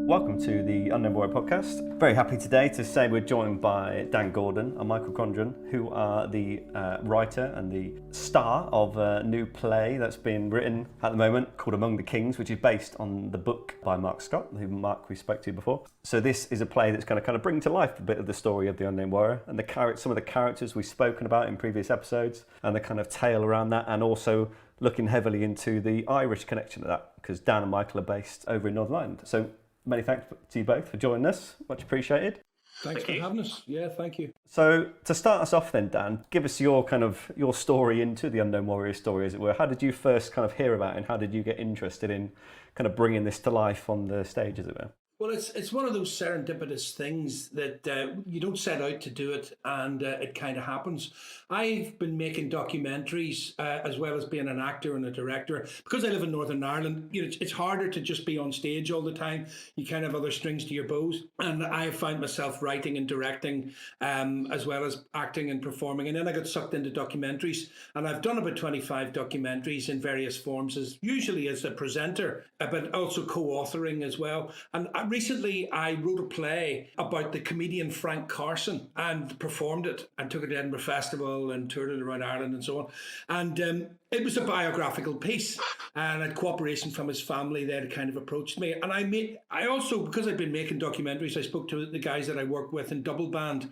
Welcome to the Unknown Warrior podcast. Very happy today to say we're joined by Dan Gordon and Michael Condron, who are the writer and the star of a new play that's been written at the moment called Among the Kings, which is based on the book by Mark Scott, who Mark we spoke to before. So this is a play that's going to kind of bring to life a bit of the story of the Unknown Warrior and some of the characters we've spoken about in previous episodes and the kind of tale around that, and also looking heavily into the Irish connection to that, because Dan and Michael are based over in Northern Ireland. So many thanks to you both for joining us. Much appreciated. Thanks for having us. Yeah, thank you. So to start us off then, Dan, give us your story into the Unknown Warrior story, as it were. How did you first kind of hear about it, and how did you get interested in kind of bringing this to life on the stage, as it were? Well, it's one of those serendipitous things that you don't set out to do it, and it kind of happens. I've been making documentaries as well as being an actor and a director. Because I live in Northern Ireland, it's harder to just be on stage all the time. You kind of have other strings to your bows. And I found myself writing and directing as well as acting and performing. And then I got sucked into documentaries. And I've done about 25 documentaries in various forms, usually as a presenter, but also co-authoring as well. And recently, I wrote a play about the comedian Frank Carson and performed it and took it to Edinburgh Festival and toured it around Ireland and so on. And it was a biographical piece, and I had cooperation from his family. They had kind of approached me. And I also, because I've been making documentaries, I spoke to the guys that I work with in Double Band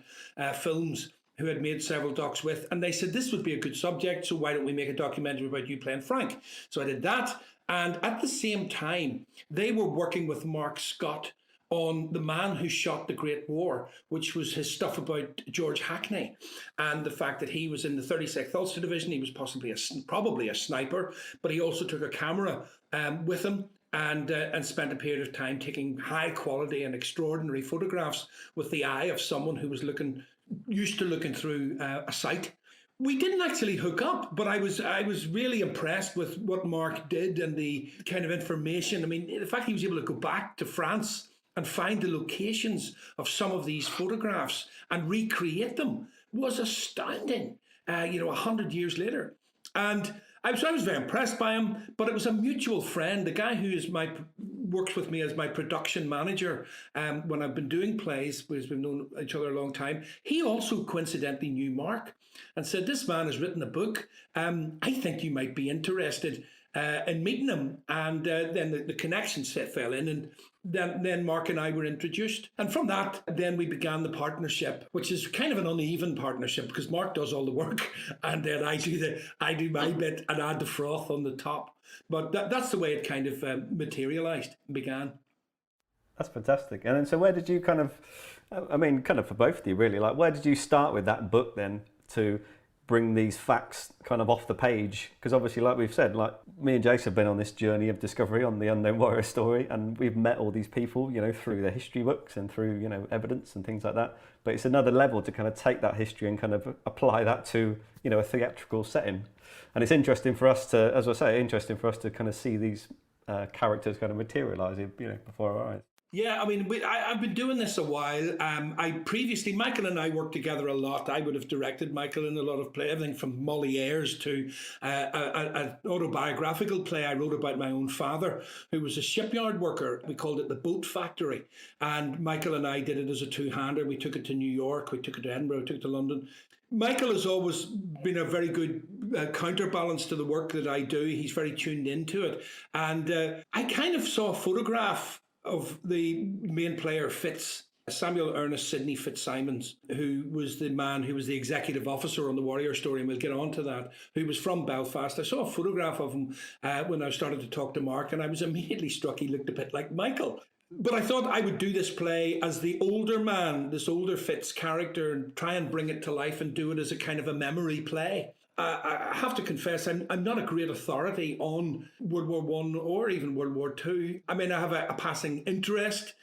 Films, who had made several docs with, and they said, this would be a good subject, so why don't we make a documentary about you playing Frank? So I did that. And at the same time, they were working with Mark Scott on The Man Who Shot the Great War, which was his stuff about George Hackney and the fact that he was in the 36th Ulster Division. He was probably a sniper, but he also took a camera with him and spent a period of time taking high quality and extraordinary photographs with the eye of someone who was used to looking through a sight. We didn't actually hook up, but I was really impressed with what Mark did and the kind of information. I mean, the fact he was able to go back to France and find the locations of some of these photographs and recreate them was astounding, 100 years later. And I was very impressed by him, but it was a mutual friend, the guy who works with me as my production manager when I've been doing plays, because we've known each other a long time. He also coincidentally knew Mark and said, this man has written a book. I think you might be interested in meeting him. And then the connection fell in, and then Mark and I were introduced. And from that, then we began the partnership, which is kind of an uneven partnership because Mark does all the work and then I do my bit and add the froth on the top. But that's the way it kind of materialized and began. That's fantastic. And then so where did you kind of for both of you really, like where did you start with that book then to bring these facts kind of off the page? Because obviously, like we've said, like me and Jace have been on this journey of discovery on the Unknown Warrior story, and we've met all these people, through the history books and through, evidence and things like that. But it's another level to kind of take that history and kind of apply that to, a theatrical setting. And it's interesting for us to, as I say, kind of see these characters kind of materialise, before our eyes. Yeah, I mean, I've been doing this a while. Michael and I worked together a lot. I would have directed Michael in a lot of play, everything from Molière's to an autobiographical play I wrote about my own father, who was a shipyard worker. We called it The Boat Factory. And Michael and I did it as a two-hander. We took it to New York, we took it to Edinburgh, we took it to London. Michael has always been a very good counterbalance to the work that I do. He's very tuned into it. And I kind of saw a photograph of the main player, Samuel Ernest Sidney Fitzsimons, who was the man who was the executive officer on the Warrior story, and we'll get on to that, who was from Belfast. I saw a photograph of him when I started to talk to Mark, and I was immediately struck he looked a bit like Michael. But I thought I would do this play as the older man, this older Fitz character, and try and bring it to life and do it as a kind of a memory play. I have to confess, I'm not a great authority on World War I or even World War II. I mean, I have a passing interest,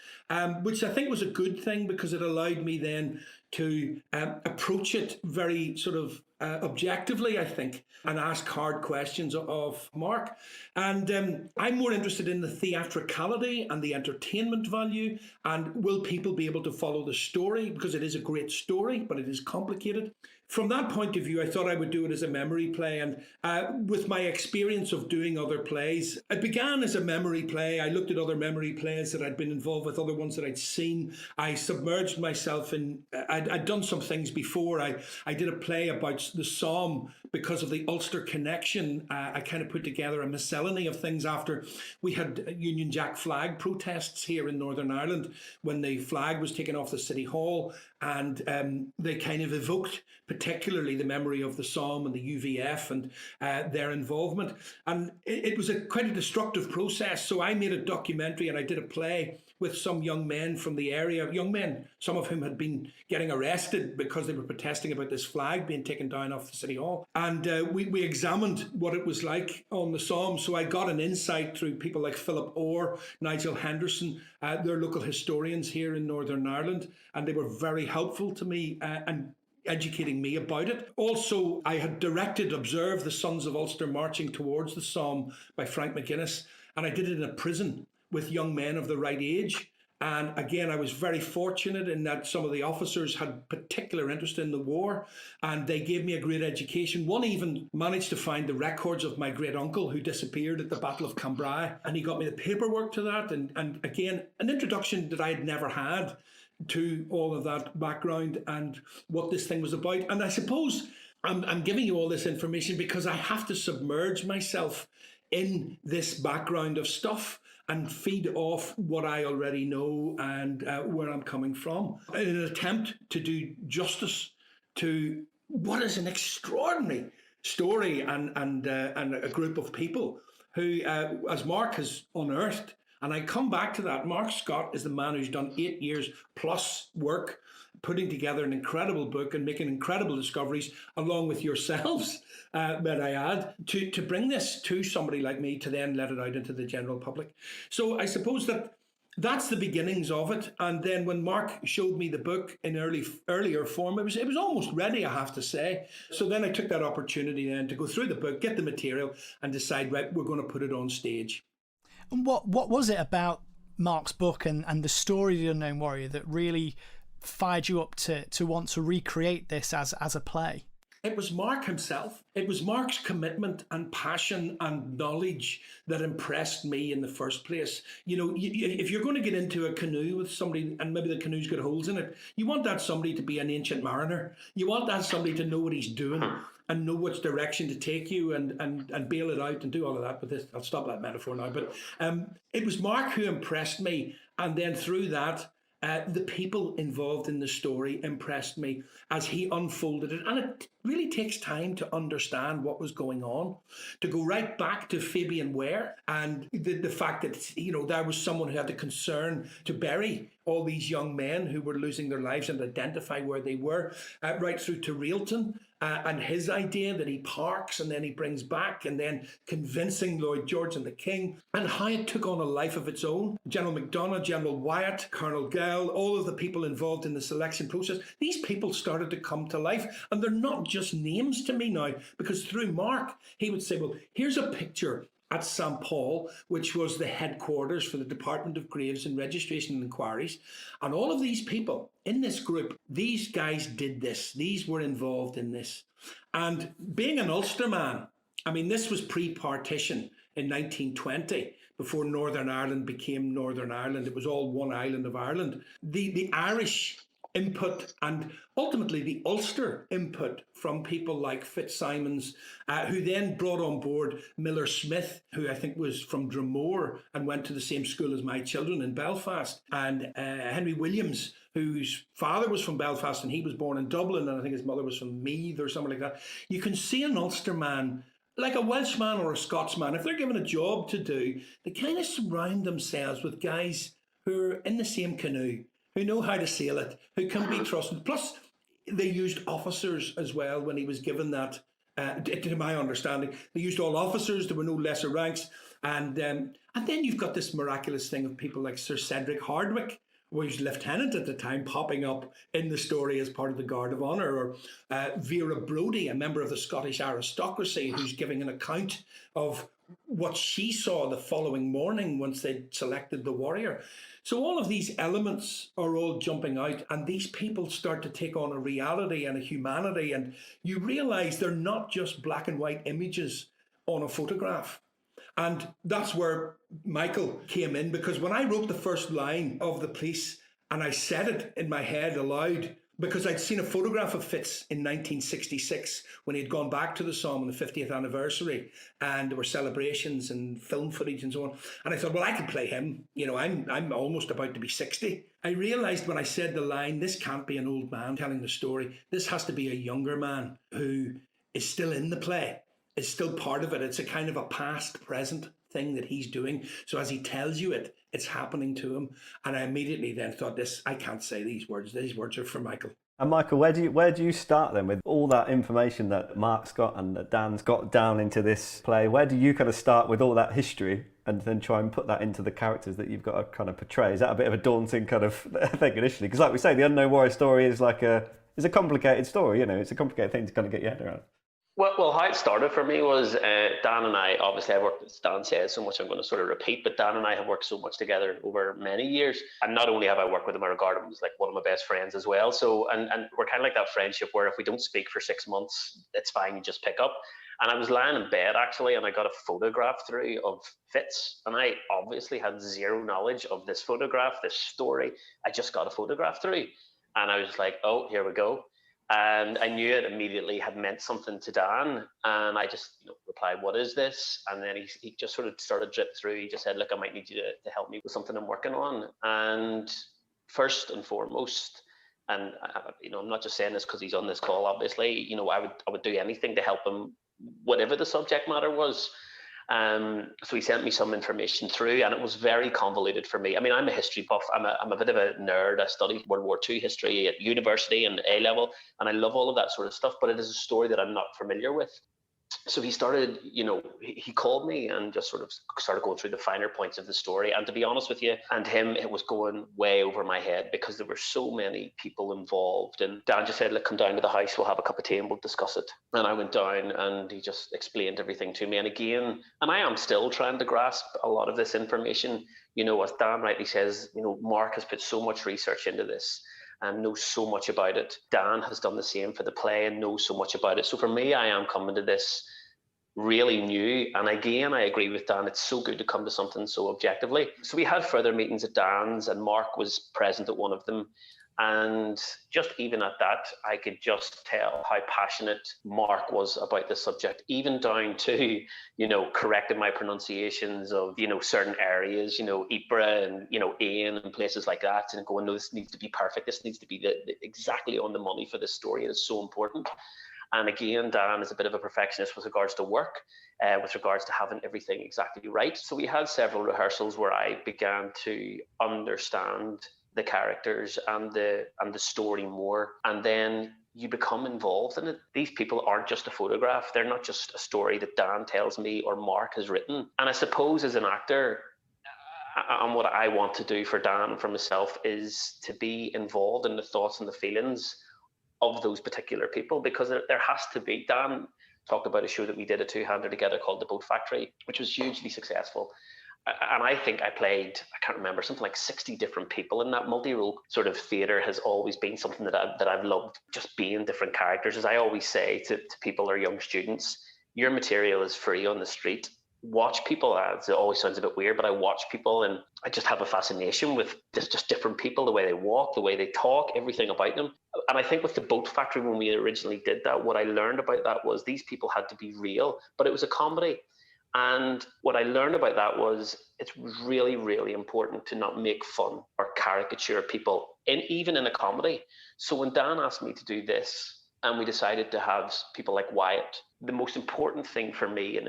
which I think was a good thing because it allowed me then to approach it very sort of objectively, I think, and ask hard questions of Mark. And I'm more interested in the theatricality and the entertainment value, and will people be able to follow the story, because it is a great story, but it is complicated. From that point of view, I thought I would do it as a memory play. And with my experience of doing other plays, it began as a memory play. I looked at other memory plays that I'd been involved with, other ones that I'd seen. I submerged myself in, I'd done some things before. I did a play about the Somme because of the Ulster connection. I kind of put together a miscellany of things after we had Union Jack flag protests here in Northern Ireland when the flag was taken off the City Hall. And they kind of evoked particularly the memory of the Somme and the UVF and their involvement. And it was quite a destructive process. So I made a documentary and I did a play with some young men from the area, young men, some of whom had been getting arrested because they were protesting about this flag being taken down off the City Hall. And we examined what it was like on the Somme. So I got an insight through people like Philip Orr, Nigel Henderson, they're local historians here in Northern Ireland, and they were very helpful to me and educating me about it. Also, I had directed Observe the Sons of Ulster Marching Towards the Somme by Frank McGuinness, and I did it in a prison with young men of the right age. And again, I was very fortunate in that some of the officers had particular interest in the war, and they gave me a great education. One even managed to find the records of my great uncle who disappeared at the Battle of Cambrai, and he got me the paperwork to that. And again, an introduction that I had never had to all of that background and what this thing was about. And I suppose I'm giving you all this information because I have to submerge myself in this background of stuff and feed off what I already know and where I'm coming from, in an attempt to do justice to what is an extraordinary story and a group of people who, as Mark has unearthed, and I come back to that, Mark Scott is the man who's done 8 years plus work putting together an incredible book and making incredible discoveries, along with yourselves, may I add, to bring this to somebody like me to then let it out into the general public. So I suppose that's the beginnings of it. And then when Mark showed me the book in earlier form, it was almost ready, I have to say. So then I took that opportunity then to go through the book, get the material, and decide, right, we're going to put it on stage. And what was it about Mark's book and the story of the Unknown Warrior that really fired you up to want to recreate this as a play? It was Mark himself. It was Mark's commitment and passion and knowledge that impressed me in the first place. You know, if you're going to get into a canoe with somebody and maybe the canoe's got holes in it, you want that somebody to be an ancient mariner. You want that somebody to know what he's doing and know which direction to take you and bail it out and do all of that. But this, I'll stop that metaphor now. But it was Mark who impressed me. And then through that, the people involved in the story impressed me as he unfolded it. And it really takes time to understand what was going on, to go right back to Fabian Ware and the fact that, you know, there was someone who had the concern to bury all these young men who were losing their lives and identify where they were, right through to Railton. And his idea that he parks and then he brings back, and then convincing Lloyd George and the King, and how it took on a life of its own. General MacDonagh, General Wyatt, Colonel Gell, all of the people involved in the selection process, these people started to come to life. And they're not just names to me now, because through Mark, he would say, well, here's a picture at St. Paul, which was the headquarters for the Department of Graves and Registration and Inquiries. And all of these people in this group, these guys did this. These were involved in this. And being an Ulster man, I mean, this was pre-partition in 1920, before Northern Ireland became Northern Ireland. It was all one island of Ireland. The Irish input and ultimately the Ulster input from people like Fitzsimons, who then brought on board Miller Smith, who I think was from Dromore and went to the same school as my children in Belfast, and Henry Williams, whose father was from Belfast and he was born in Dublin, and I think his mother was from Meath or something like that. You can see an Ulster man, like a Welshman or a Scotsman, if they're given a job to do, they kind of surround themselves with guys who are in the same canoe, who know how to sail it, who can be trusted. Plus, they used officers as well when he was given that, to my understanding. They used all officers, there were no lesser ranks. And then you've got this miraculous thing of people like Sir Cedric Hardwicke, was lieutenant at the time, popping up in the story as part of the Guard of Honour, or Vera Brodie, a member of the Scottish aristocracy, who's giving an account of what she saw the following morning once they'd selected the warrior. So all of these elements are all jumping out, and these people start to take on a reality and a humanity, and you realise they're not just black and white images on a photograph. And that's where Michael came in, because when I wrote the first line of the piece and I said it in my head aloud, because I'd seen a photograph of Fitz in 1966 when he'd gone back to the Somme on the 50th anniversary, and there were celebrations and film footage and so on. And I thought, well, I can play him. You know, I'm almost about to be 60. I realised when I said the line, this can't be an old man telling the story. This has to be a younger man who is still in the play. It's still part of it. It's a kind of a past present thing that he's doing. So as he tells you it, it's happening to him. And I immediately then thought, I can't say these words. These words are for Michael. And Michael, where do you start then with all that information that Mark's got and that Dan's got down into this play? Where do you kind of start with all that history and then try and put that into the characters that you've got to kind of portray? Is that a bit of a daunting kind of thing initially? Because like we say, the Unknown Warrior story is a complicated story. You know, it's a complicated thing to kind of get your head around. Well, how it started for me was Dan and I, obviously I worked, as Dan said, so much I'm going to sort of repeat, but Dan and I have worked so much together over many years. And not only have I worked with him, I regard him as like one of my best friends as well. So, and we're kind of like that friendship where if we don't speak for 6 months, it's fine, you just pick up. And I was lying in bed actually, and I got a photograph through of Fitz. And I obviously had zero knowledge of this photograph, this story. I just got a photograph through. And I was like, oh, here we go. And I knew it immediately had meant something to Dan. And I just replied, what is this? And then he just sort of started drip through. He just said, look, I might need you to help me with something I'm working on. And first and foremost, and I'm not just saying this because he's on this call, obviously, I would do anything to help him, whatever the subject matter was. So he sent me some information through, and it was very convoluted for me. I mean, I'm a history buff. I'm a bit of a nerd. I studied World War II history at university and A level, and I love all of that sort of stuff, but it is a story that I'm not familiar with. So he started, he called me and just sort of started going through the finer points of the story. And to be honest with you, and him, it was going way over my head because there were so many people involved. And Dan just said, look, come down to the house, we'll have a cup of tea and we'll discuss it. And I went down and he just explained everything to me. And again, and I am still trying to grasp a lot of this information. As Dan rightly says, Mark has put so much research into this and knows so much about it. Dan has done the same for the play and knows so much about it. So for me, I am coming to this really new. And again, I agree with Dan. It's so good to come to something so objectively. So we had further meetings at Dan's and Mark was present at one of them. And just even at that, I could just tell how passionate Mark was about the subject, even down to, correcting my pronunciations of, certain areas, Ypres and, Ain and places like that, and going, no, this needs to be perfect. This needs to be exactly on the money for this story. It is so important. And again, Dan is a bit of a perfectionist with regards to work, with regards to having everything exactly right. So we had several rehearsals where I began to understand the characters and the story more, and then you become involved in it. These people aren't just a photograph. They're not just a story that Dan tells me or Mark has written. And I suppose as an actor, and what I want to do for Dan and for myself is to be involved in the thoughts and the feelings of those particular people, because there has to be. Dan talked about a show that we did a two-hander together called The Boat Factory, which was hugely successful. And I think I played, I can't remember, something like 60 different people in that multi-role sort of theatre has always been something that I've loved, just being different characters. As I always say to people or young students, your material is free on the street. Watch people. It always sounds a bit weird, but I watch people and I just have a fascination with just different people, the way they walk, the way they talk, everything about them. And I think with The Boat Factory, when we originally did that, what I learned about that was these people had to be real, but it was a comedy. And what I learned about that was it's really, really important to not make fun or caricature people, even in a comedy. So when Dan asked me to do this and we decided to have people like Wyatt, the most important thing for me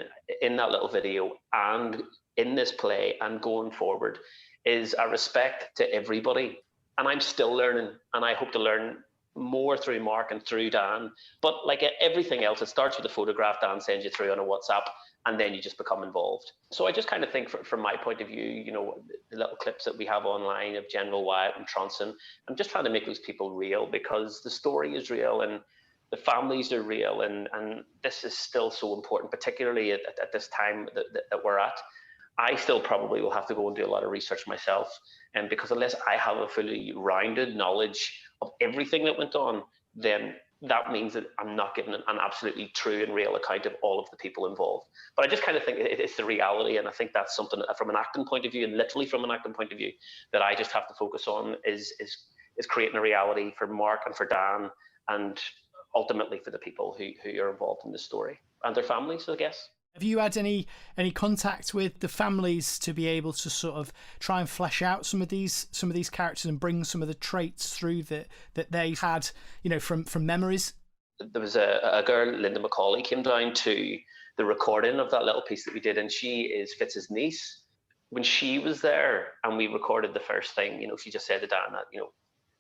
in that little video and in this play and going forward is a respect to everybody. And I'm still learning, and I hope to learn more through Mark and through Dan. But like everything else, it starts with a photograph Dan sends you through on a WhatsApp, and then you just become involved. So I just kind of think from my point of view, you know, the little clips that we have online of General Wyatt and Tronson, I'm just trying to make those people real, because the story is real and the families are real, and this is still so important, particularly at this time that we're at. I still probably will have to go and do a lot of research myself, and because unless I have a fully rounded knowledge of everything that went on, then that means that I'm not giving an absolutely true and real account of all of the people involved. But I just kind of think it's the reality, and I think that's something from an acting point of view, and literally from an acting point of view, that I just have to focus on is creating a reality for Mark and for Dan, and ultimately for the people who are involved in the story and their families, I guess. Have you had any contact with the families to be able to sort of try and flesh out some of these characters and bring some of the traits through that they had, you know, from memories? There was a girl, Linda McCauley, came down to the recording of that little piece that we did, and she is Fitz's niece. When she was there and we recorded the first thing, you know, she just said to Dan that, you know,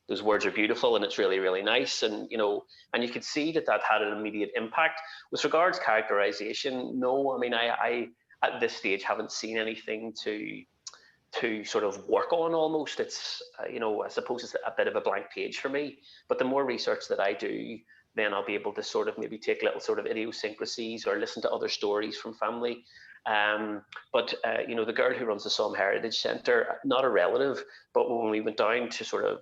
those words are beautiful and it's really, really nice. And, you know, and you could see that had an immediate impact. With regards to characterization, no, I mean, I at this stage haven't seen anything to sort of work on almost. It's, you know, I suppose it's a bit of a blank page for me. But the more research that I do, then I'll be able to sort of maybe take little sort of idiosyncrasies or listen to other stories from family. But you know, the girl who runs the Somme Heritage Centre, not a relative, but when we went down to sort of,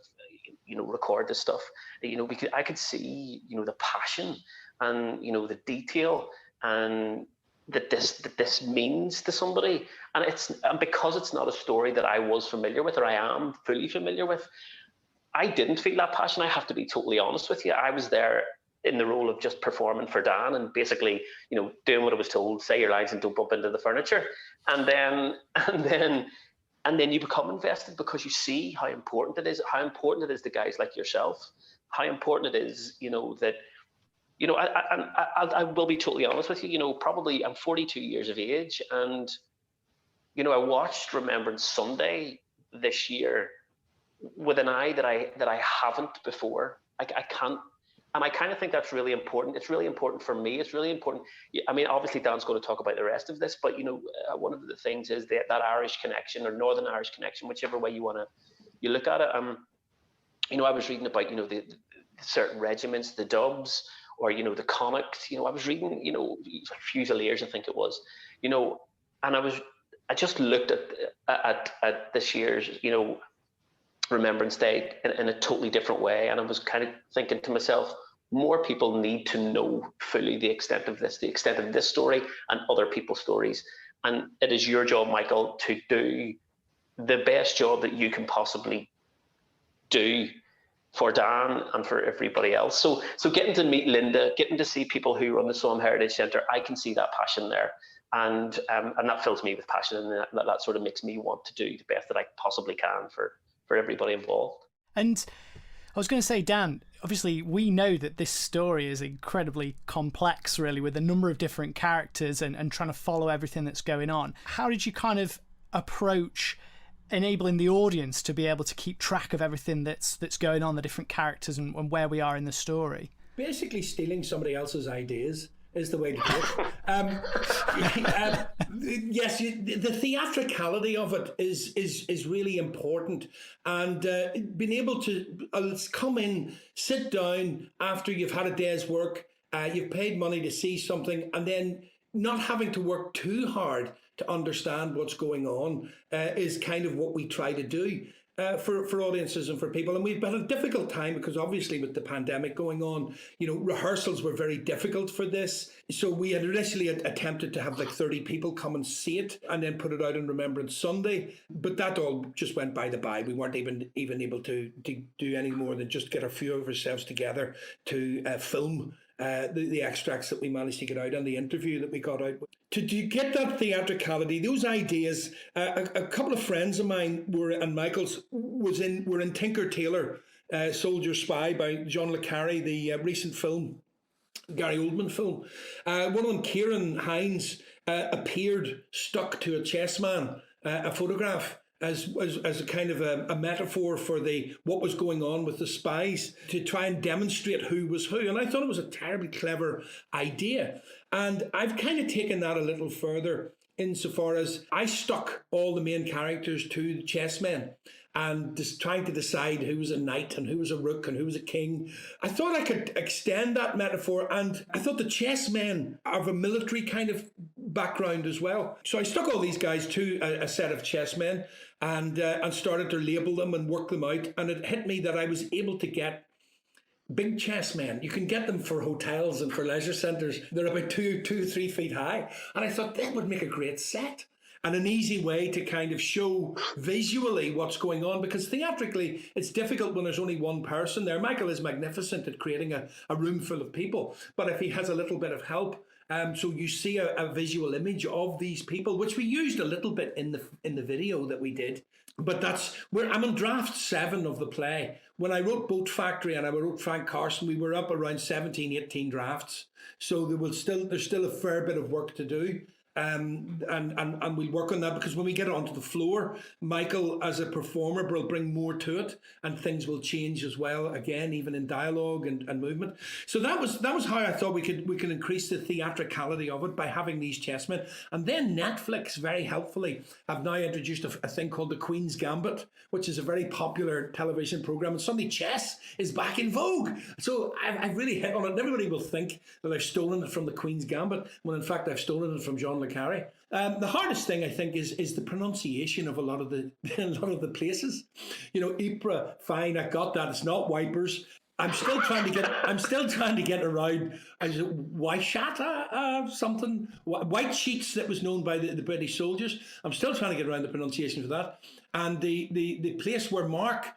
you know, record this stuff, you know, I could see, you know, the passion and, you know, the detail and that this means to somebody, and because it's not a story that I was familiar with, or I am fully familiar with, I didn't feel that passion. I have to be totally honest with you. I was there in the role of just performing for Dan and basically, you know, doing what I was told, say your lines and don't bump into the furniture, and then you become invested because you see how important it is to guys like yourself, how important it is, you know, that, you know, I will be totally honest with you, you know, probably I'm 42 years of age, and, you know, I watched Remembrance Sunday this year with an eye that I haven't before. I can't. And I kind of think that's really important. It's really important for me. It's really important. I mean, obviously, Dan's going to talk about the rest of this, but, you know, one of the things is that Irish connection or Northern Irish connection, whichever way you look at it. You know, I was reading about, you know, the certain regiments, the Dubs, or, you know, the Connachts. You know, I was reading, you know, Fusiliers, I think it was, you know, and I just looked at this year's, you know, Remembrance Day in a totally different way, and I was kind of thinking to myself, more people need to know fully the extent of this story and other people's stories, and it is your job, Michael, to do the best job that you can possibly do for Dan and for everybody else. So getting to meet Linda, getting to see people who run the Somme Heritage Centre, I can see that passion there. And that fills me with passion, and that sort of makes me want to do the best that I possibly can for everybody involved. And I was going to say, Dan, obviously we know that this story is incredibly complex, really, with a number of different characters and trying to follow everything that's going on. How did you kind of approach enabling the audience to be able to keep track of everything that's going on, the different characters and where we are in the story? Basically stealing somebody else's ideas is the way to do it. Yes, the theatricality of it is really important, and being able to come in, sit down after you've had a day's work, you've paid money to see something, and then not having to work too hard to understand what's going on is kind of what we try to do. For audiences and for people. And we've had a difficult time because obviously with the pandemic going on, you know, rehearsals were very difficult for this. So we had initially attempted to have like 30 people come and see it and then put it out on Remembrance Sunday. But that all just went by the by. We weren't even able to do any more than just get a few of ourselves together to film the extracts that we managed to get out and the interview that we got out. To get that theatricality, those ideas, a couple of friends of mine and Michael's were in Tinker Tailor, Soldier Spy by John le Carre, the recent film, Gary Oldman film. One of them, Kieran Hines, appeared stuck to a chessman, a photograph. as a kind of a metaphor for what was going on with the spies, to try and demonstrate who was who. And I thought it was a terribly clever idea. And I've kind of taken that a little further insofar as I stuck all the main characters to the chessmen and just trying to decide who was a knight and who was a rook and who was a king. I thought I could extend that metaphor, and I thought the chessmen have a military kind of background as well. So I stuck all these guys to a set of chessmen and started to label them and work them out. And it hit me that I was able to get big chessmen. You can get them for hotels and for leisure centres. They're about 2 to 3 feet high. And I thought that would make a great set and an easy way to kind of show visually what's going on, because theatrically it's difficult when there's only one person there. Michael is magnificent at creating a room full of people, but if he has a little bit of help, so you see a visual image of these people, which we used a little bit in the video that we did. But that's where I'm in draft 7 of the play. When I wrote Boat Factory and I wrote Frank Carson, we were up around 17, 18 drafts. So there's still a fair bit of work to do. And we'll work on that, because when we get onto the floor, Michael as a performer will bring more to it, and things will change as well, again, even in dialogue and movement. So that was how I thought we could increase the theatricality of it, by having these chessmen. And then Netflix very helpfully have now introduced a thing called the Queen's Gambit, which is a very popular television program, and suddenly chess is back in vogue. So I've really hit on it, and everybody will think that I've stolen it from the Queen's Gambit, when in fact I've stolen it from John le Carre. The hardest thing, I think, is the pronunciation of a lot of the places. You know, Ypres, fine, I got that. It's not wipers. I'm still trying to get around. Is it Waishata something? White Sheets, that was known by the British soldiers. I'm still trying to get around the pronunciation for that. And the place where Mark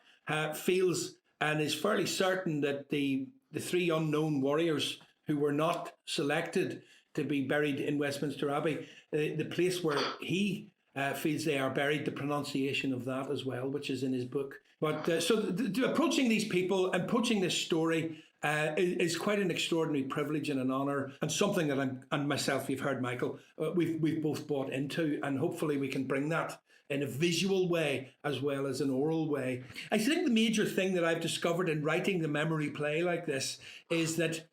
feels and is fairly certain that the 3 unknown warriors who were not selected to be buried in Westminster Abbey, the place where he feels they are buried, the pronunciation of that as well, which is in his book. But approaching these people, approaching this story is quite an extraordinary privilege and an honour, and something that and myself, you've heard Michael, we've both bought into, and hopefully we can bring that in a visual way as well as an oral way. I think the major thing that I've discovered in writing the memory play like this is that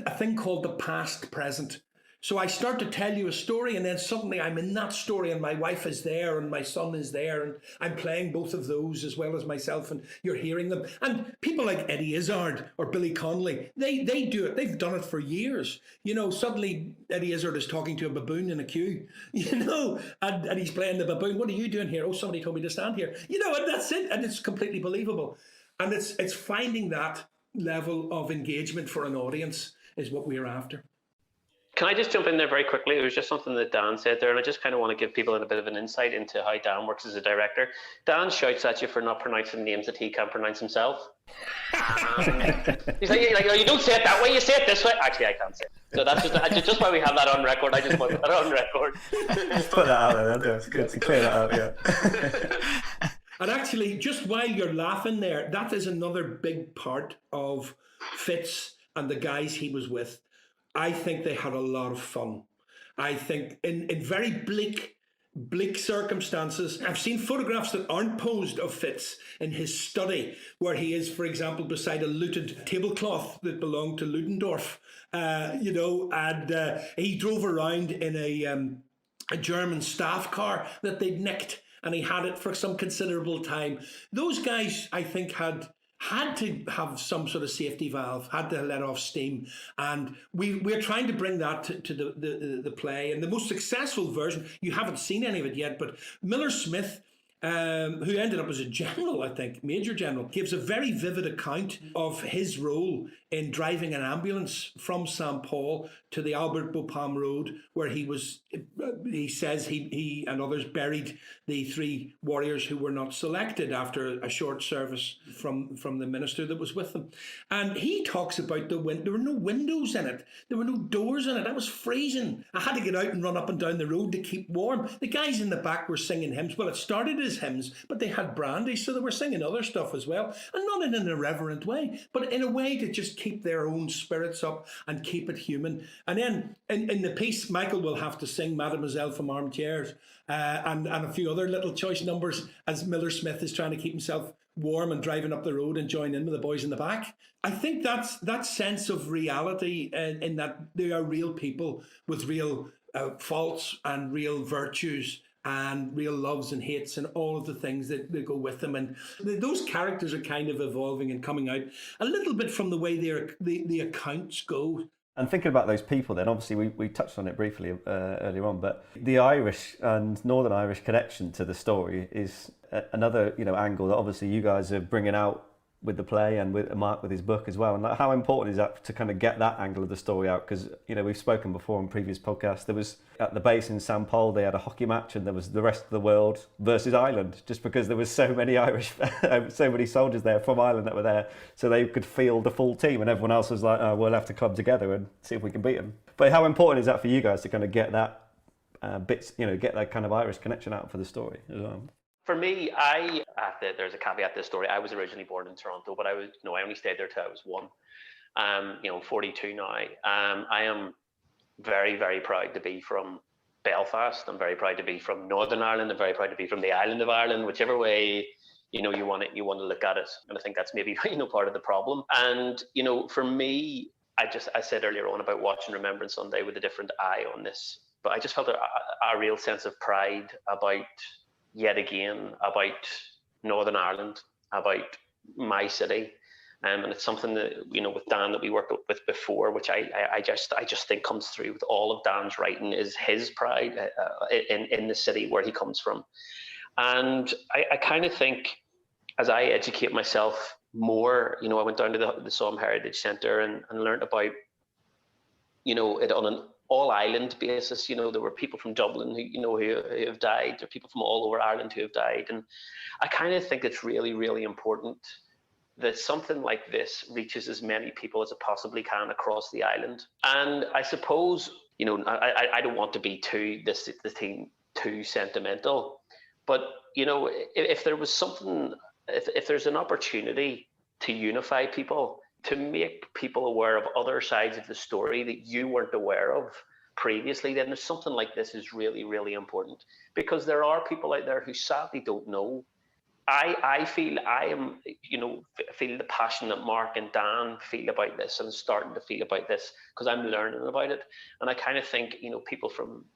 a thing called the past present. So I start to tell you a story, and then suddenly I'm in that story, and my wife is there and my son is there, and I'm playing both of those as well as myself, and you're hearing them. And people like Eddie Izzard or Billy Connolly, they do it. They've done it for years. You know, suddenly Eddie Izzard is talking to a baboon in a queue, you know, and he's playing the baboon. What are you doing here? Oh, somebody told me to stand here. You know, and that's it. And it's completely believable. And it's finding that level of engagement for an audience is what we're after. Can I just jump in there very quickly? It was just something that Dan said there, and I just kind of want to give people a bit of an insight into how Dan works as a director. Dan shouts at you for not pronouncing names that he can't pronounce himself. He's like, oh, you don't say it that way, you say it this way. Actually, I can't say it. So that's just why we have that on record. I just want that on record. Just put that out there. It's good to clear that out, yeah. And actually, just while you're laughing there, that is another big part of Fitz and the guys he was with. I think they had a lot of fun. I think in very bleak circumstances, I've seen photographs that aren't posed of Fitz in his study, where he is, for example, beside a looted tablecloth that belonged to Ludendorff, you know, and he drove around in a German staff car that they'd nicked, and he had it for some considerable time. Those guys, I think, had to have some sort of safety valve, had to let off steam. And we're trying to bring that to the play. And the most successful version, you haven't seen any of it yet, but Miller Smith, who ended up as a general, I think, Major General, gives a very vivid account of his role in driving an ambulance from St. Paul to the Albert Bapaume Road, where he says he and others buried the 3 warriors who were not selected after a short service from the minister that was with them. And he talks about there were no windows in it. There were no doors in it. I was freezing. I had to get out and run up and down the road to keep warm. The guys in the back were singing hymns. Well, it started as his hymns, but they had brandy, so they were singing other stuff as well, and not in an irreverent way, but in a way to just keep their own spirits up and keep it human. And then in the piece, Michael will have to sing Mademoiselle from Armchairs and a few other little choice numbers as Miller Smith is trying to keep himself warm and driving up the road and join in with the boys in the back. I think that's that sense of reality in that they are real people with real faults and real virtues and real loves and hates and all of the things that go with them. And those characters are kind of evolving and coming out a little bit from the way the accounts go. And thinking about those people then, obviously we touched on it briefly earlier on, but the Irish and Northern Irish connection to the story is another angle that obviously you guys are bringing out with the play and with Mark with his book as well. And how important is that to kind of get that angle of the story out? Because we've spoken before on previous podcasts, there was at the base in St. Paul, they had a hockey match and there was the rest of the world versus Ireland, just because there was so many Irish, so many soldiers there from Ireland that were there, so they could field the full team, and everyone else was like, oh, we'll have to club together and see if we can beat them. But how important is that for you guys to kind of get that get that kind of Irish connection out for the story as well? For me, there's a caveat to this story. I was originally born in Toronto, but I only stayed there till I was 1. 42 now. I am very, very proud to be from Belfast. I'm very proud to be from Northern Ireland. I'm very proud to be from the island of Ireland, whichever way you want to look at it. And I think that's maybe part of the problem. And for me, I said earlier on about watching Remembrance Sunday with a different eye on this, but I just felt a real sense of pride about, yet again, about Northern Ireland, about my city. And it's something that, with Dan that we worked with before, which I just think comes through with all of Dan's writing, is his pride in the city where he comes from. And I kind of think, as I educate myself more, I went down to the Somme Heritage Centre and learned about, it on an all-island basis. There were people from Dublin who have died. There are people from all over Ireland who have died. And I kind of think it's really, really important that something like this reaches as many people as it possibly can across the island. And I suppose, I don't want to be too sentimental, but, if there was something, if there's an opportunity to unify people, to make people aware of other sides of the story that you weren't aware of previously, then there's something like this is really, really important, because there are people out there who sadly don't know. I feel feel the passion that Mark and Dan feel about this, and starting to feel about this because I'm learning about it. And I kind of think, people from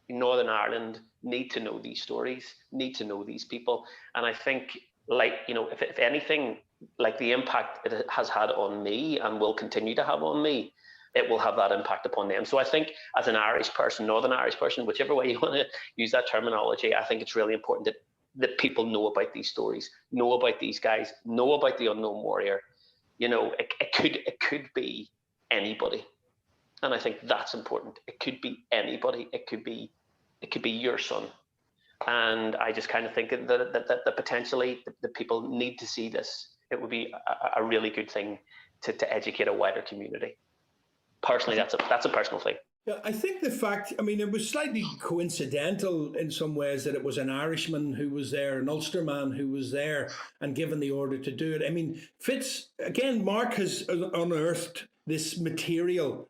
Northern Ireland need to know these stories, need to know these people. And I think, if anything, like the impact it has had on me and will continue to have on me, it will have that impact upon them. So I think as an Irish person, Northern Irish person, whichever way you want to use that terminology, I think it's really important that people know about these stories, know about these guys, know about the unknown warrior. It could be anybody. And I think that's important. It could be anybody. It could be your son. And I just kind of think that potentially the people need to see this. It would be a really good thing to educate a wider community. Personally, that's a personal thing. Yeah, I think the fact, it was slightly coincidental in some ways that it was an Irishman who was there, an Ulsterman who was there and given the order to do it. Fitz, again, Mark has unearthed this material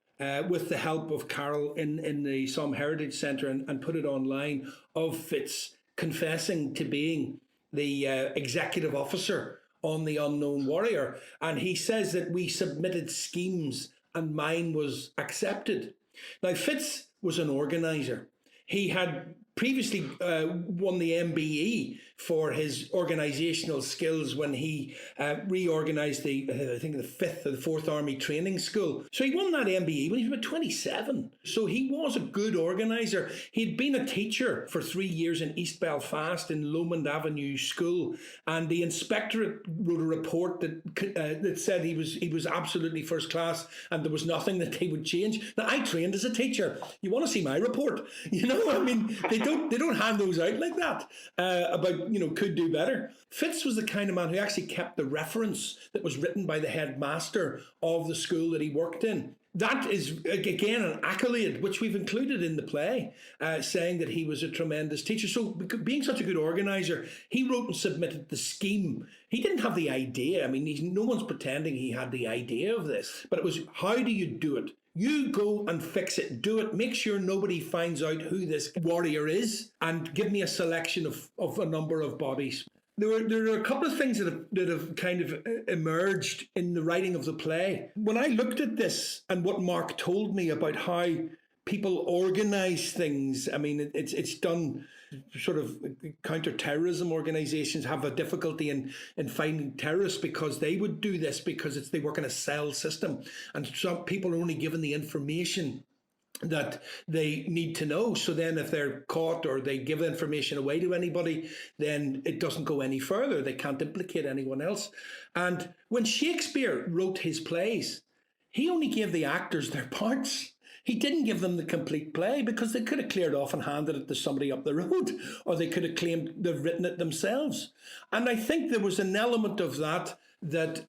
with the help of Carol in the Somme Heritage Centre and put it online, of Fitz confessing to being the executive officer on the Unknown Warrior. And he says that we submitted schemes and mine was accepted. Now, Fitz was an organiser. He had previously won the MBE for his organisational skills when he reorganised the 5th or the 4th Army Training School. So he won that MBE when he was about 27. So he was a good organiser. He'd been a teacher for 3 years in East Belfast in Lomond Avenue School, and the inspectorate wrote a report that said he was absolutely first class and there was nothing that they would change. Now, I trained as a teacher. You want to see my report? They don't hand those out like that about, could do better. Fitz was the kind of man who actually kept the reference that was written by the headmaster of the school that he worked in, that is, again, an accolade, which we've included in the play, saying that he was a tremendous teacher. So being such a good organiser, he wrote and submitted the scheme. He didn't have the idea. I mean, no one's pretending he had the idea of this. But it was, how do you do it? You go and fix it, do it, make sure nobody finds out who this warrior is, and give me a selection of a number of bodies. There are a couple of things that have kind of emerged in the writing of the play. When I looked at this and what Mark told me about how people organise things, I mean, it's done sort of counter-terrorism organisations have a difficulty in finding terrorists because they would do this because they work in a cell system, and some people are only given the information that they need to know. So then if they're caught or they give information away to anybody, then it doesn't go any further. They can't implicate anyone else. And when Shakespeare wrote his plays, he only gave the actors their parts. He didn't give them the complete play because they could have cleared off and handed it to somebody up the road, or they could have claimed they've written it themselves. And I think there was an element of that,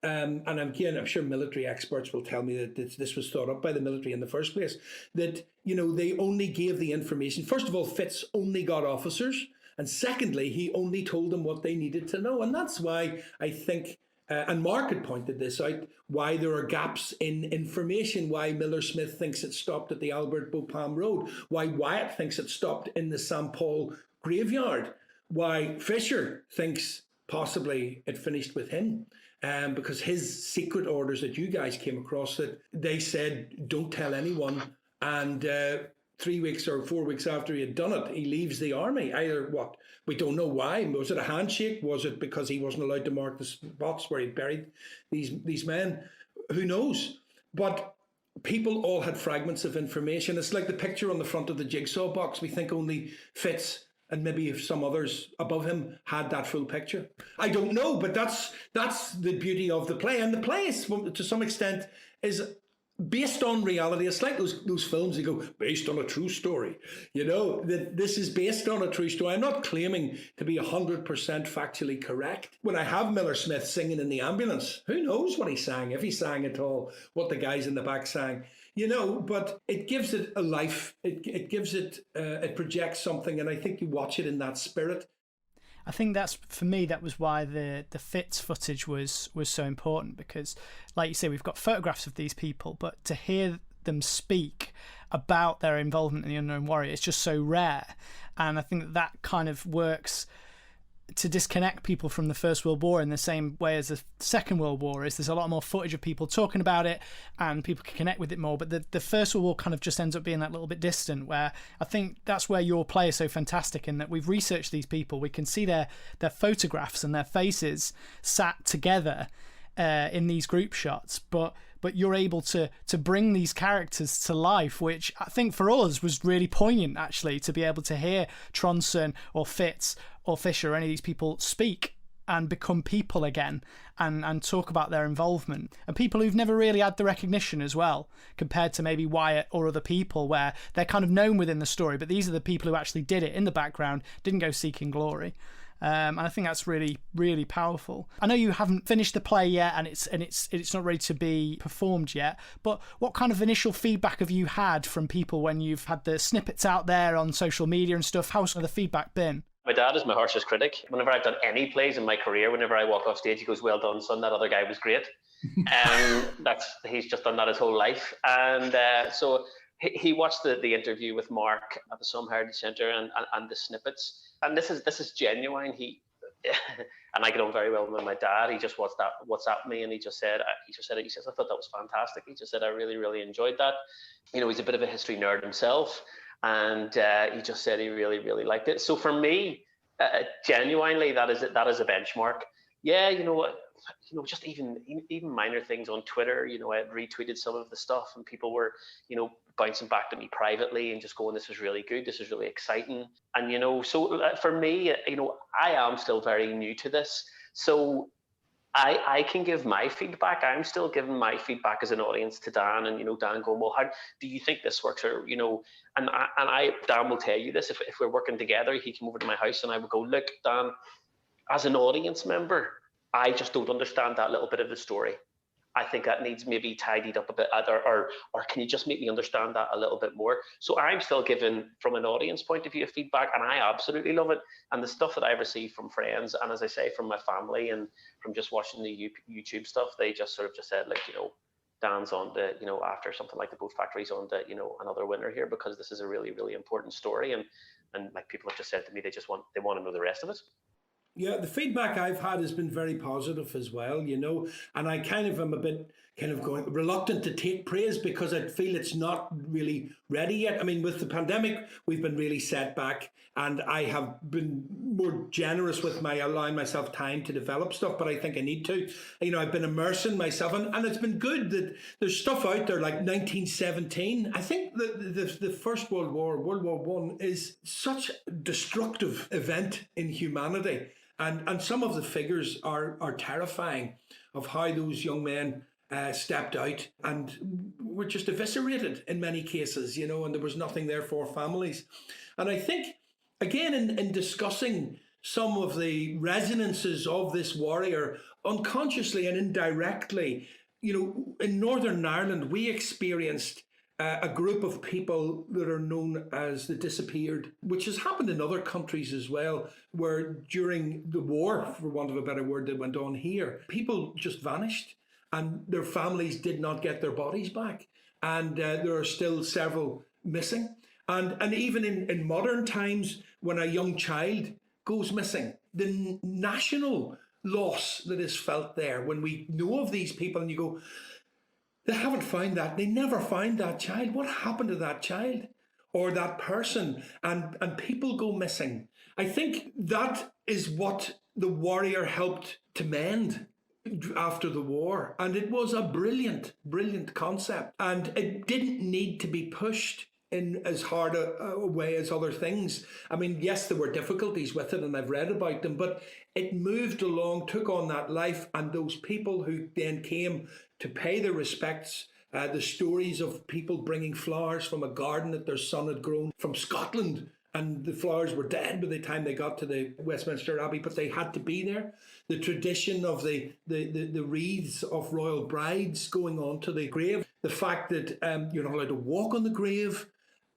and again, I'm sure military experts will tell me that this was thought up by the military in the first place, that, they only gave the information. First of all, Fitz only got officers. And secondly, he only told them what they needed to know. And that's why I think, and Mark had pointed this out, why there are gaps in information, why Miller Smith thinks it stopped at the Albert Beaupalm Road, why Wyatt thinks it stopped in the St. Paul graveyard, why Fisher thinks possibly it finished with him. Because his secret orders that you guys came across, that they said, don't tell anyone. And 3 weeks or 4 weeks after he had done it, he leaves the army. Either what? We don't know why. Was it a handshake? Was it because he wasn't allowed to mark the spots where he buried these men? Who knows? But people all had fragments of information. It's like the picture on the front of the jigsaw box. We think only Fitz and maybe if some others above him had that full picture. I don't know, but that's the beauty of the play. And the play is, to some extent, is based on reality. It's like those films that go, based on a true story. That this is based on a true story. I'm not claiming to be 100% factually correct. When I have Miller Smith singing in the ambulance, who knows what he sang, if he sang at all, what the guys in the back sang. But it gives it a life. It gives it, it projects something, and I think you watch it in that spirit. I think for me, that was why the Fitz footage was so important, because, like you say, we've got photographs of these people, but to hear them speak about their involvement in the Unknown Warrior, it's just so rare. And I think that kind of works to disconnect people from the First World War in the same way as the Second World War is. There's a lot more footage of people talking about it and people can connect with it more, but the First World War kind of just ends up being that little bit distant, where I think that's where your play is so fantastic, in that we've researched these people, we can see their photographs and their faces sat together in these group shots, but you're able to bring these characters to life, which I think for us was really poignant, actually, to be able to hear Tronson or Fitz or Fisher or any of these people speak and become people again and talk about their involvement, and people who've never really had the recognition as well, compared to maybe Wyatt or other people where they're kind of known within the story, but these are the people who actually did it in the background, didn't go seeking glory. And I think that's really, really powerful. I know you haven't finished the play yet, and it's not ready to be performed yet, but what kind of initial feedback have you had from people when you've had the snippets out there on social media and stuff? How's the feedback been? My dad is my harshest critic. Whenever I've done any plays in my career, whenever I walk off stage, he goes, "Well done, son, that other guy was great." He's just done that his whole life. And so he watched the interview with Mark at the Some Heritage Centre and the snippets. And this is genuine. And I get on very well with my dad. He just WhatsApped me, and he says, "I thought that was fantastic." He just said, "I really, really enjoyed that." He's a bit of a history nerd himself, and he just said he really, really liked it. So for me, genuinely, that is a benchmark. Yeah, just even minor things on Twitter. I had retweeted some of the stuff, and people were, bouncing back to me privately and just going, "This is really good. This is really exciting." And, so for me, I am still very new to this. So I can give my feedback. I'm still giving my feedback as an audience to Dan, and, Dan going, "Well, how do you think this works?" Or, and Dan will tell you this, if we're working together, he came over to my house and I would go, "Look, Dan, as an audience member, I just don't understand that little bit of the story. I think that needs maybe tidied up a bit, or can you just make me understand that a little bit more? So I'm still giving, from an audience point of view, feedback, and I absolutely love it. And the stuff that I receive from friends, and as I say, from my family, and from just watching the YouTube stuff, they just sort of just said, like, Dan's on the, after something like the Boat Factory's on the, another winner here, because this is a really, really important story. And like, people have just said to me, they want to know the rest of it. Yeah, the feedback I've had has been very positive as well, and I kind of am a bit going reluctant to take praise because I feel it's not really ready yet. I mean, with the pandemic, we've been really set back, and I have been more generous with allowing myself time to develop stuff, but I think I need to. I've been immersing myself, and it's been good that there's stuff out there like 1917. I think the First World War, World War One, is such a destructive event in humanity. And some of the figures are terrifying, of how those young men stepped out and were just eviscerated in many cases, and there was nothing there for families. And I think, again, in discussing some of the resonances of this warrior, unconsciously and indirectly, in Northern Ireland, we experienced a group of people that are known as the disappeared, which has happened in other countries as well, where during the war, for want of a better word, that went on here, people just vanished and their families did not get their bodies back. And there are still several missing. And even in modern times, when a young child goes missing, the national loss that is felt there, when we know of these people and you go, they haven't found that. They never find that child. What happened to that child or that person? And people go missing. I think that is what the warrior helped to mend after the war. And it was a brilliant, brilliant concept. And it didn't need to be pushed in as hard a way as other things. I mean, yes, there were difficulties with it, and I've read about them, but it moved along, took on that life, and those people who then came to pay their respects, the stories of people bringing flowers from a garden that their son had grown from Scotland, and the flowers were dead by the time they got to the Westminster Abbey, but they had to be there. The tradition of the wreaths of royal brides going on to the grave, the fact that you're not allowed to walk on the grave.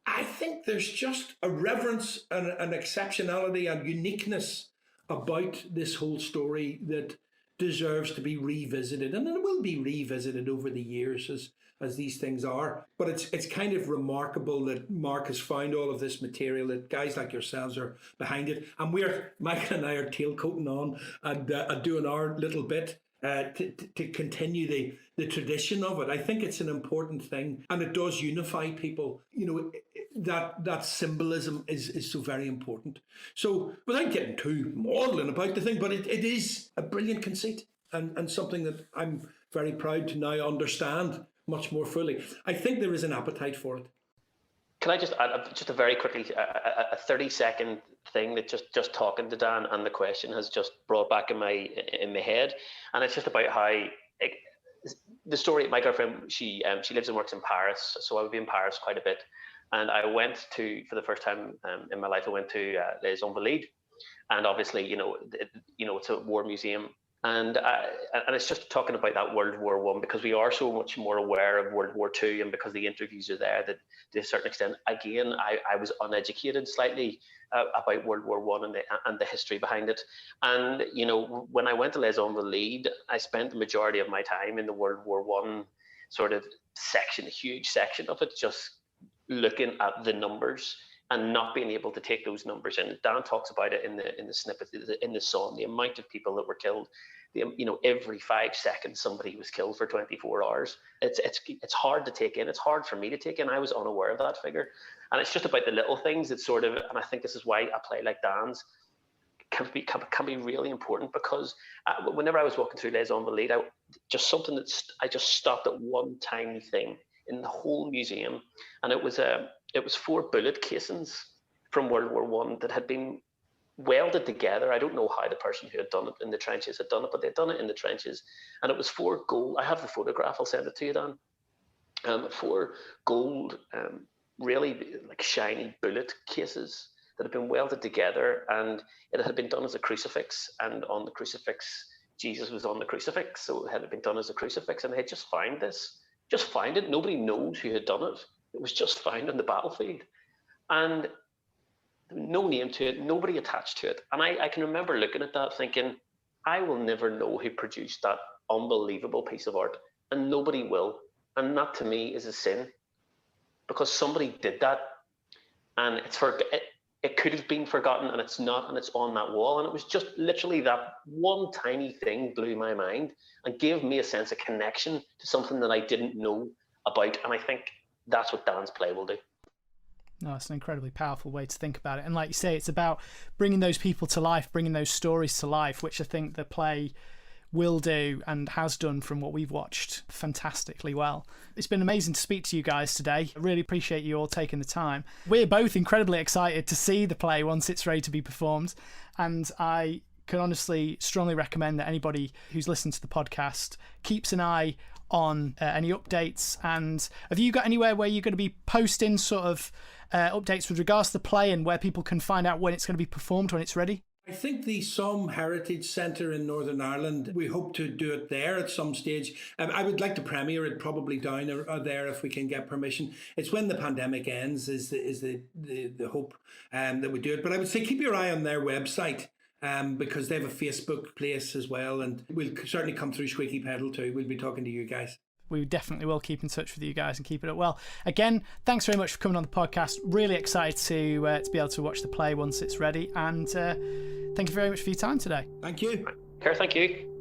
I think there's just a reverence and an exceptionality and uniqueness about this whole story that deserves to be revisited, and it will be revisited over the years as these things are. But it's kind of remarkable that Mark has found all of this material, that guys like yourselves are behind it, and Michael and I are tailcoating on and doing our little bit to continue the tradition of it. I think it's an important thing, and it does unify people. That symbolism is so very important. So without getting too maudlin about the thing, but it is a brilliant conceit and something that I'm very proud to now understand much more fully. I think there is an appetite for it. Can I just add just a very quickly, a 30-second thing that just talking to Dan and the question has just brought back in my head, and it's just about how the story. My girlfriend, she lives and works in Paris, so I would be in Paris quite a bit, and I went to, for the first time in my life, I went to Les Invalides, and obviously it's a war museum. And it's just talking about that World War One, because we are so much more aware of World War Two, and because the interviews are there, that to a certain extent, again, I was uneducated slightly about World War One and the history behind it. And when I went to Les Invalides, I spent the majority of my time in the World War One sort of section, a huge section of it, just looking at the numbers and not being able to take those numbers in. Dan talks about it in the snippet, in the song, the amount of people that were killed. Every 5 seconds somebody was killed for 24 hours. It's hard to take in. It's hard for me to take in. I was unaware of that figure, and it's just about the little things that sort of. And I think this is why a play like Dan's can be really important, because whenever I was walking through Les Invalides, I just stopped at one tiny thing in the whole museum, and it was 4 bullet casings from World War One that had been welded together. I don't know how the person who had done it in the trenches had done it, but they'd done it in the trenches, and it was 4 gold. I have the photograph. I'll send it to you, Dan. 4 gold, really like shiny bullet cases that had been welded together, and it had been done as a crucifix, and on the crucifix Jesus was on the crucifix, so it had been done as a crucifix, and they had just found it. Nobody knows who had done it. It was just found on the battlefield, and no name to it, nobody attached to it. And I can remember looking at that thinking, I will never know who produced that unbelievable piece of art, and nobody will. And that to me is a sin, because somebody did that, and it could have been forgotten, and it's not, and it's on that wall. And it was just literally that one tiny thing blew my mind and gave me a sense of connection to something that I didn't know about. And I think that's what Dan's play will do. No, it's an incredibly powerful way to think about it. And like you say, it's about bringing those people to life, bringing those stories to life, which I think the play will do and has done from what we've watched fantastically well. It's been amazing to speak to you guys today. I really appreciate you all taking the time. We're both incredibly excited to see the play once it's ready to be performed. And I can honestly strongly recommend that anybody who's listened to the podcast keeps an eye on any updates. And have you got anywhere where you're going to be posting sort of updates with regards to the play and where people can find out when it's going to be performed, when it's ready? I think the Somme Heritage Centre in Northern Ireland, we hope to do it there at some stage. I would like to premiere it probably down there if we can get permission. It's when the pandemic ends is the hope that we do it. But I would say keep your eye on their website because they have a Facebook place as well. And we'll certainly come through Squeaky Pedal too. We'll be talking to you guys. We definitely will keep in touch with you guys and keep it up. Well, again, thanks very much for coming on the podcast. Really excited to be able to watch the play once it's ready. And thank you very much for your time today. Thank you. Thank you.